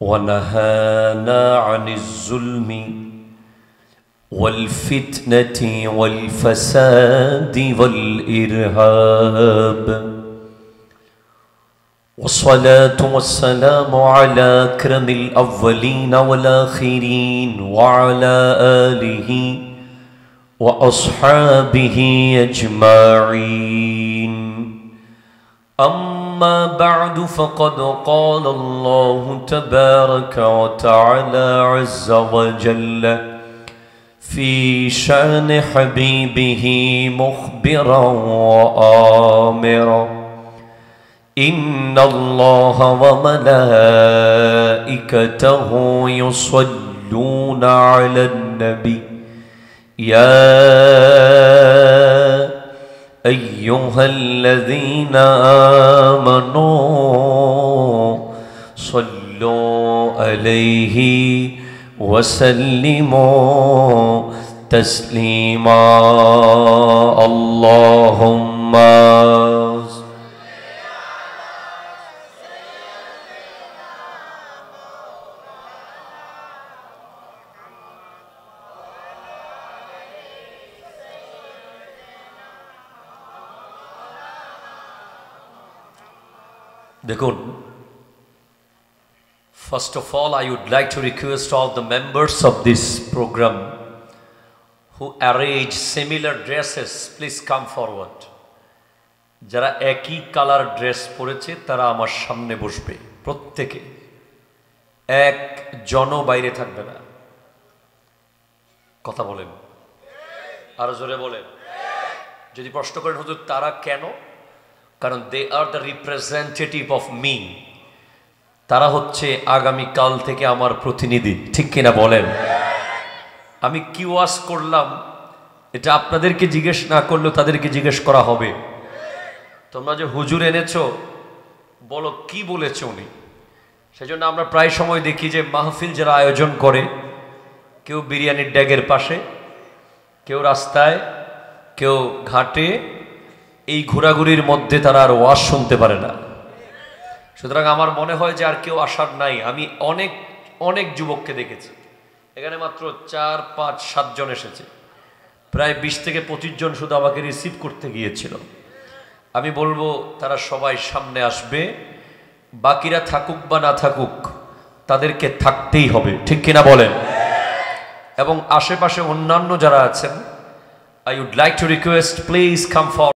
ونهانا عن الظلم والفتنة والفساد والإرهاب، والصلاة والسلام على أكرم الأولين والآخرين وعلى آله وأصحابه أجمعين. أما بعد، فقد قال الله تبارك وتعالى عز وجل في شأن حبيبه مخبرا وآمرا: إن الله وملائكته يصلون على النبي يا أيها الذين آمنوا صلوا عليه وسلموا تسليما. اللهم দেখুন, first of all I would like to request all the members of this program who arrange similar dresses, please come forward. যারা একই colour dress পরেছে তারা আমার সামনে বসবে, প্রত্যেকে এক জন বাইরে থাকবে না। কথা বলেন, আরো জোরে বলেন। যদি প্রশ্ন করেন হুজুর তারা কেন, কারণ they are the representative of me, তারা হচ্ছে আগামীকাল থেকে আমার প্রতিনিধি, ঠিক কিনা বলেন? আমি কি ওয়াজ করলাম এটা আপনাদেরকে জিজ্ঞেস না করলেও তাদেরকে জিজ্ঞেস করা হবে। তোমরা যে হুজুর এনেছো, বলো কি বলেছে উনি। সেজন্য আমরা প্রায় সময় দেখি যে মাহফিল যারা আয়োজন করে, কেউ বিরিয়ানির ড্যাগের পাশে, কেউ রাস্তায়, কেউ ঘাটে, এই ঘোরাঘুরির মধ্যে তারা আর ওয়াজ শুনতে পারে না। সুতরাং আমার মনে হয় যে আর কেউ আসার নাই। আমি অনেক অনেক যুবককে দেখেছি, এখানে মাত্র 4, 5, 7 জন এসেছে, প্রায় 20 থেকে 25 জন শুধু আমাকে রিসিভ করতে গিয়েছিল। আমি বলবো তারা সবাই সামনে আসবে, বাকিরা থাকুক বা না থাকুক তাদেরকে থাকতেই হবে, ঠিক কিনা বলেন? এবং আশেপাশে অন্যান্য যারা আছেন, I would like to request, please come forward.